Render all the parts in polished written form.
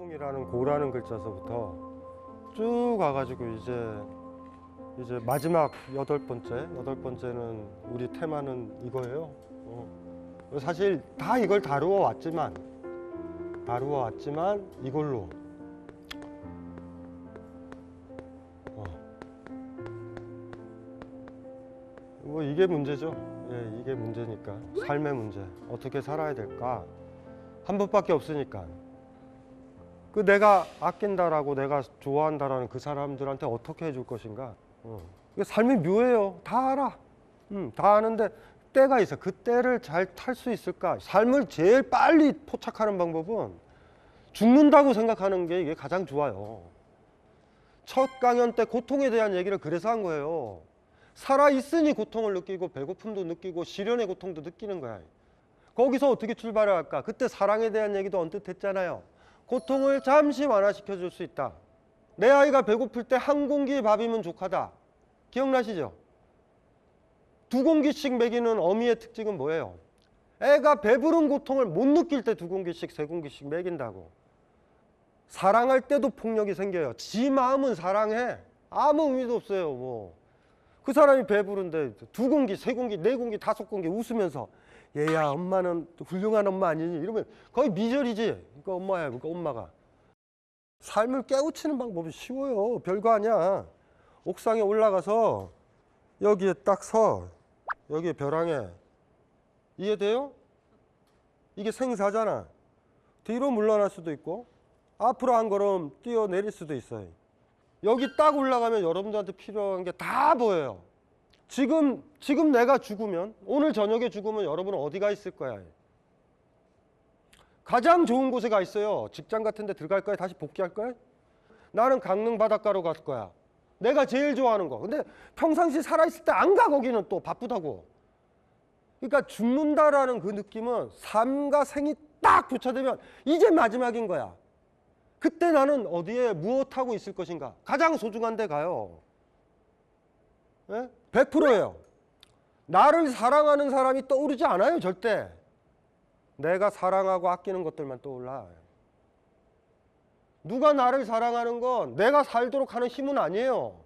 고통이라는 고라는 글자서부터 쭉 와가지고 이제 마지막 여덟 번째는 우리 테마는 이거예요. 사실 다 이걸 다루어 왔지만 이걸로 뭐 이게 문제죠. 예, 이게 문제니까. 삶의 문제. 어떻게 살아야 될까? 한 번밖에 없으니까. 그 내가 아낀다라고 내가 좋아한다라는 그 사람들한테 어떻게 해줄 것인가? 이게 삶이 묘해요. 다 알아. 다 아는데 때가 있어. 그 때를 잘 탈 수 있을까? 삶을 제일 빨리 포착하는 방법은 죽는다고 생각하는 게 이게 가장 좋아요. 첫 강연 때 고통에 대한 얘기를 그래서 한 거예요. 살아있으니 고통을 느끼고 배고픔도 느끼고 시련의 고통도 느끼는 거야. 거기서 어떻게 출발을 할까? 그때 사랑에 대한 얘기도 언뜻 했잖아요. 고통을 잠시 완화시켜 줄 수 있다. 내 아이가 배고플 때 한 공기 밥이면 족하다. 기억나시죠? 두 공기씩 먹이는 어미의 특징은 뭐예요? 애가 배부른 고통을 못 느낄 때 두 공기씩 세 공기씩 먹인다고. 사랑할 때도 폭력이 생겨요. 지 마음은 사랑해. 아무 의미도 없어요. 뭐 그 사람이 배부른데 두 공기, 세 공기, 네 공기, 다섯 공기 웃으면서 얘야 엄마는 훌륭한 엄마 아니니? 이러면 거의 미절이지. 그러니까 엄마야. 그러니까 엄마가. 삶을 깨우치는 방법이 쉬워요. 별거 아니야. 옥상에 올라가서 여기에 딱 서. 여기에 벼랑에. 이해돼요? 이게 생사잖아. 뒤로 물러날 수도 있고 앞으로 한 걸음 뛰어내릴 수도 있어요. 여기 딱 올라가면 여러분들한테 필요한 게 다 보여요. 지금 내가 죽으면, 오늘 저녁에 죽으면 여러분은 어디가 있을 거야? 가장 좋은 곳에 가 있어요. 직장 같은 데 들어갈 거야? 다시 복귀할 거야? 나는 강릉 바닷가로 갈 거야. 내가 제일 좋아하는 거. 근데 평상시 살아있을 때 안 가. 거기는 또 바쁘다고. 그러니까 죽는다라는 그 느낌은 삶과 생이 딱 교차되면 이제 마지막인 거야. 그때 나는 어디에 무엇하고 있을 것인가? 가장 소중한 데 가요. 예? 100%예요. 나를 사랑하는 사람이 떠오르지 않아요. 절대. 내가 사랑하고 아끼는 것들만 떠올라. 누가 나를 사랑하는 건 내가 살도록 하는 힘은 아니에요.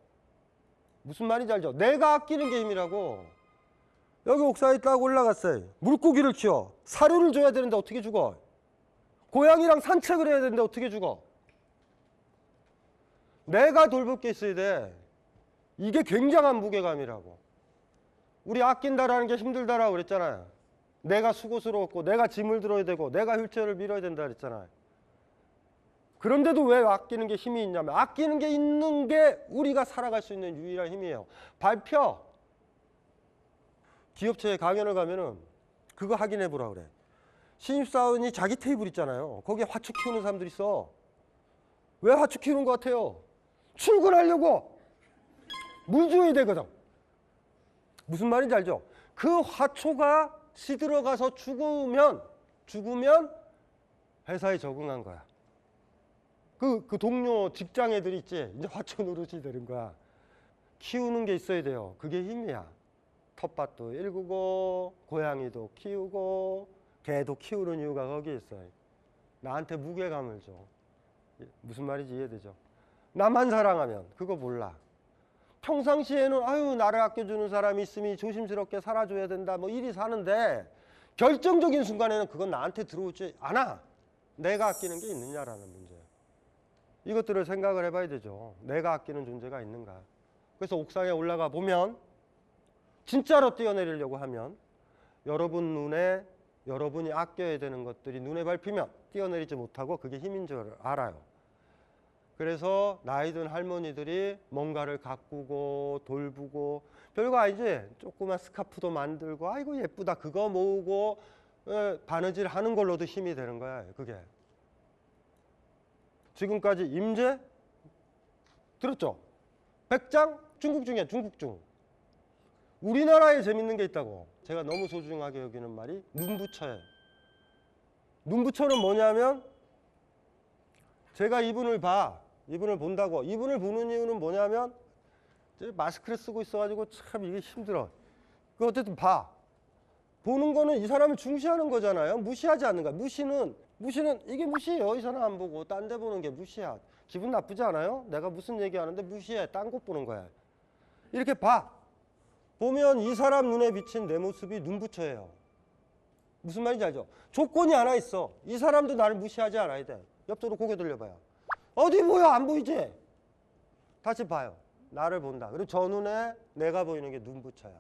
무슨 말인지 알죠? 내가 아끼는 게 힘이라고. 여기 옥상에 딱 올라갔어요. 물고기를 키워. 사료를 줘야 되는데 어떻게 죽어? 고양이랑 산책을 해야 되는데 어떻게 죽어? 내가 돌볼 게 있어야 돼. 이게 굉장한 무게감이라고. 우리 아낀다라는 게 힘들다라고 그랬잖아요. 내가 수고스러웠고 내가 짐을 들어야 되고 내가 휠체어를 밀어야 된다 그랬잖아요. 그런데도 왜 아끼는 게 힘이 있냐면 아끼는 게 있는 게 우리가 살아갈 수 있는 유일한 힘이에요. 발표. 기업체에 강연을 가면은 그거 확인해 보라 그래. 신입사원이 자기 테이블 있잖아요. 거기에 화초 키우는 사람들 있어. 왜 화초 키우는 것 같아요? 출근하려고 물 줘야 되거든. 무슨 말인지 알죠? 그 화초가 시들어가서 죽으면 회사에 적응한 거야. 그 동료 직장 애들이 있지. 이제 화초 노릇이 되는 거야. 키우는 게 있어야 돼요. 그게 힘이야. 텃밭도 일구고 고양이도 키우고 개도 키우는 이유가 거기에 있어요. 나한테 무게감을 줘. 무슨 말인지 이해되죠? 나만 사랑하면 그거 몰라. 평상시에는 아유 나를 아껴주는 사람이 있으니 조심스럽게 살아줘야 된다 뭐 이리 사는데 결정적인 순간에는 그건 나한테 들어오지 않아. 내가 아끼는 게 있느냐라는 문제예요. 이것들을 생각을 해봐야 되죠. 내가 아끼는 존재가 있는가. 그래서 옥상에 올라가 보면 진짜로 뛰어내리려고 하면 여러분 눈에 여러분이 아껴야 되는 것들이 눈에 밟히면 뛰어내리지 못하고 그게 힘인 줄 알아요. 그래서 나이 든 할머니들이 뭔가를 가꾸고 돌보고 별거 아니지. 조그만 스카프도 만들고 아이고 예쁘다 그거 모으고 바느질 하는 걸로도 힘이 되는 거야. 그게. 지금까지 임제 들었죠? 백장 중국 중에 중국 중. 우리나라에 재밌는 게 있다고. 제가 너무 소중하게 여기는 말이 눈부처예요. 눈부처는 뭐냐면 제가 이분을 본다고. 이분을 보는 이유는 뭐냐면 마스크를 쓰고 있어가지고 참 이게 힘들어. 그 어쨌든 보는 거는 이 사람을 중시하는 거잖아요. 무시하지 않는 거야. 무시는 무시는 이게 무시예요. 이 사람 안 보고 딴 데 보는 게 무시야. 기분 나쁘지 않아요? 내가 무슨 얘기하는데 무시해. 딴 곳 보는 거야. 이렇게 봐. 보면 이 사람 눈에 비친 내 모습이 눈부처예요. 무슨 말인지 알죠? 조건이 하나 있어. 이 사람도 나를 무시하지 않아야 돼. 옆쪽으로 고개 돌려봐요. 어디 보여? 안 보이지? 다시 봐요. 나를 본다. 그리고 저 눈에 내가 보이는 게 눈부처야.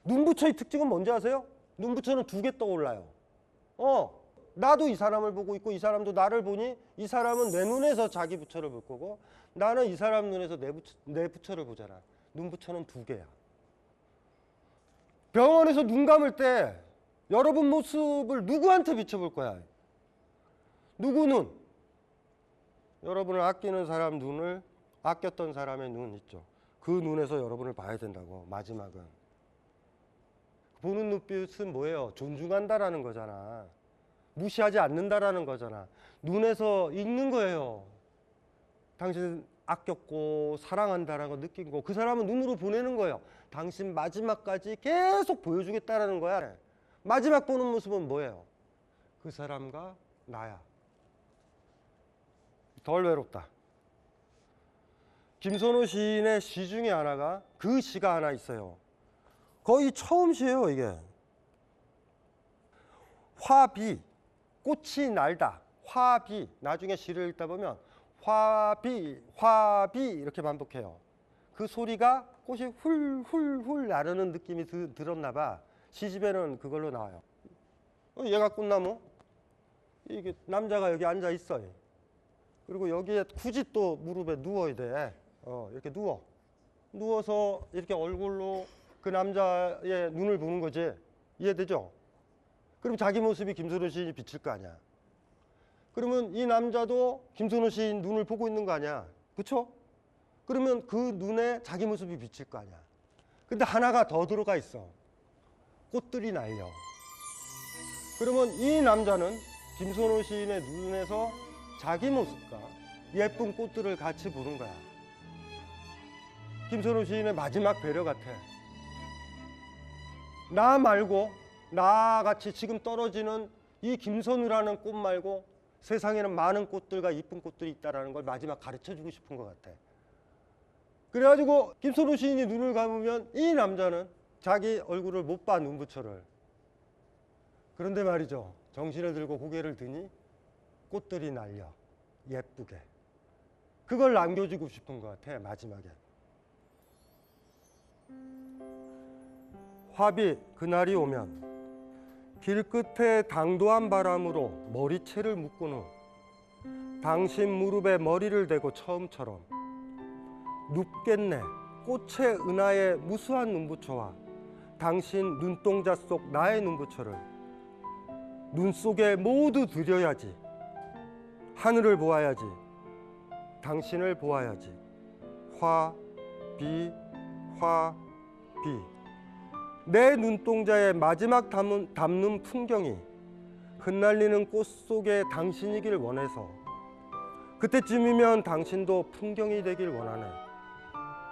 눈부처의 특징은 뭔지 아세요? 눈부처는 두 개 떠올라요. 나도 이 사람을 보고 있고 이 사람도 나를 보니 이 사람은 내 눈에서 자기 부처를 볼 거고 나는 이 사람 눈에서 내 부처를 보잖아. 눈부처는 두 개야. 병원에서 눈 감을 때 여러분 모습을 누구한테 비춰볼 거야? 누구 눈? 여러분을 아끼는 사람 눈을 아꼈던 사람의 눈 있죠. 그 눈에서 여러분을 봐야 된다고. 마지막은 보는 눈빛은 뭐예요? 존중한다라는 거잖아. 무시하지 않는다라는 거잖아. 눈에서 읽는 거예요. 당신 아꼈고 사랑한다라는 거 느낀 거. 그 사람은 눈으로 보내는 거예요. 당신 마지막까지 계속 보여주겠다라는 거야. 마지막 보는 모습은 뭐예요? 그 사람과 나야. 덜 외롭다. 김선호 시인의 시 중에 하나가 그 시가 하나 있어요. 거의 처음 시예요, 이게. 화비, 꽃이 날다. 화비. 나중에 시를 읽다 보면 화비, 화비 이렇게 반복해요. 그 소리가 꽃이 훌훌훌 나르는 느낌이 들었나 봐. 시집에는 그걸로 나와요. 얘가 꽃나무. 이게 남자가 여기 앉아 있어. 그리고 여기에 굳이 또 무릎에 누워야 돼. 이렇게 누워서 이렇게 얼굴로 그 남자의 눈을 보는 거지. 이해되죠? 그럼 자기 모습이 김선호 시인이 비칠 거 아니야. 그러면 이 남자도 김선호 시인 눈을 보고 있는 거 아니야. 그쵸? 그러면 그 눈에 자기 모습이 비칠 거 아니야. 근데 하나가 더 들어가 있어. 꽃들이 날려. 그러면 이 남자는 김선호 시인의 눈에서 자기 모습과 예쁜 꽃들을 같이 보는 거야. 김선호 시인의 마지막 배려 같아. 나 말고 나같이 지금 떨어지는 이 김선우라는 꽃 말고 세상에는 많은 꽃들과 이쁜 꽃들이 있다는 걸 마지막 가르쳐주고 싶은 것 같아. 그래가지고 김선우 시인이 눈을 감으면 이 남자는 자기 얼굴을 못 봐, 눈부처를. 그런데 말이죠. 정신을 들고 고개를 드니 꽃들이 날려 예쁘게. 그걸 남겨주고 싶은 것 같아, 마지막에. 화비 그날이 오면 길끝에 당도한 바람으로 머리채를 묶은 후 당신 무릎에 머리를 대고 처음처럼 눕겠네 꽃의 은하의 무수한 눈부처와 당신 눈동자 속 나의 눈부처를 눈 속에 모두 들여야지. 하늘을 보아야지. 당신을 보아야지. 화비 화비. 내 눈동자에 마지막 담는 풍경이 흩날리는 꽃 속에 당신이길 원해서 그때쯤이면 당신도 풍경이 되길 원하네.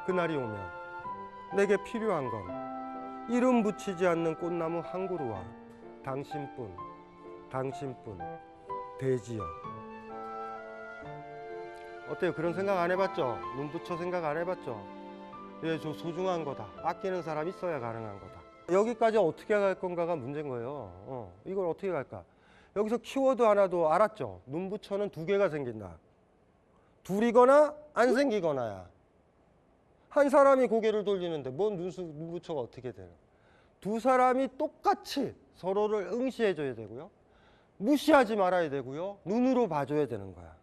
그날이 오면 내게 필요한 건 이름 붙이지 않는 꽃나무 한 그루와 당신뿐 대지여. 어때요? 그런 생각 안 해봤죠? 눈부처 생각 안 해봤죠? 예, 저 소중한 거다. 아끼는 사람 있어야 가능한 거다. 여기까지 어떻게 갈 건가가 문제인 거예요. 이걸 어떻게 갈까? 여기서 키워드 하나도 알았죠? 눈부처는 두 개가 생긴다. 둘이거나 안 생기거나야. 한 사람이 고개를 돌리는데 뭔 눈부처가 어떻게 돼요? 두 사람이 똑같이 서로를 응시해줘야 되고요. 무시하지 말아야 되고요. 눈으로 봐줘야 되는 거야.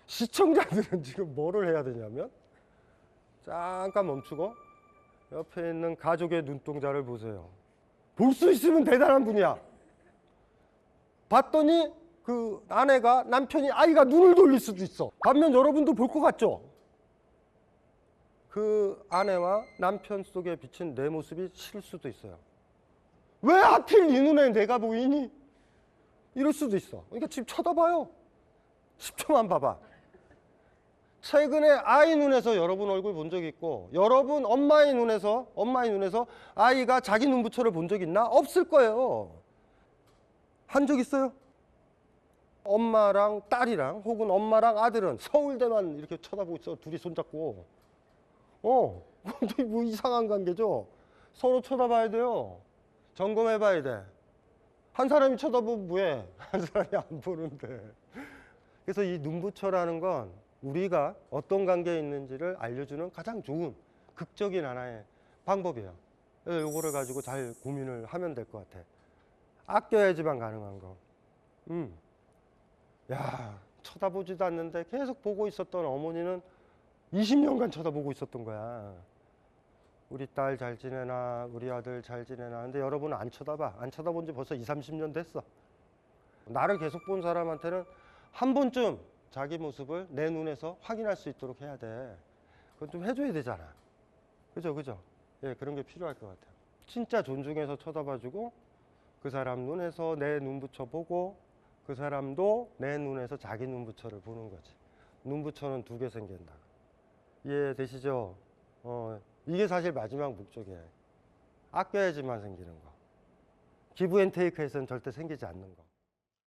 시청자들은 지금 뭐를 해야 되냐면 잠깐 멈추고 옆에 있는 가족의 눈동자를 보세요. 볼 수 있으면 대단한 분이야. 봤더니 그 아내가 아이가 눈을 돌릴 수도 있어. 반면 여러분도 볼 것 같죠? 그 아내와 남편 속에 비친 내 모습이 싫을 수도 있어요. 왜 하필 이 눈에 내가 보이니? 이럴 수도 있어. 그러니까 지금 쳐다봐요. 10초만 봐봐. 최근에 아이 눈에서 여러분 얼굴 본 적 있고 여러분 엄마의 눈에서 아이가 자기 눈부처를 본 적 있나? 없을 거예요. 한 적 있어요? 엄마랑 딸이랑 혹은 엄마랑 아들은 서울대만 이렇게 쳐다보고 있어. 둘이 손잡고. 근데 뭐 이상한 관계죠. 서로 쳐다봐야 돼요. 점검해 봐야 돼. 한 사람이 쳐다보면 뭐해? 한 사람이 안 보는데. 그래서 이 눈부처라는 건 우리가 어떤 관계에 있는지를 알려주는 가장 좋은 극적인 하나의 방법이에요. 그래서 요거를 가지고 잘 고민을 하면 될 것 같아. 아껴야지만 가능한 거. 야, 쳐다보지도 않는데 계속 보고 있었던 어머니는 20년간 쳐다보고 있었던 거야. 우리 딸 잘 지내나, 우리 아들 잘 지내나. 근데 여러분은 안 쳐다봐. 안 쳐다본 지 벌써 20, 30년 됐어. 나를 계속 본 사람한테는 한 번쯤 자기 모습을 내 눈에서 확인할 수 있도록 해야 돼. 그건 좀 해줘야 되잖아. 그죠? 예, 그런 게 필요할 것 같아요. 진짜 존중해서 쳐다봐주고, 그 사람 눈에서 내 눈부처 보고, 그 사람도 내 눈에서 자기 눈부처를 보는 거지. 눈부처는 2개 생긴다. 이해되시죠? 이게 사실 마지막 목적이에요. 아껴야지만 생기는 거. 기브 앤 테이크에서는 절대 생기지 않는 거.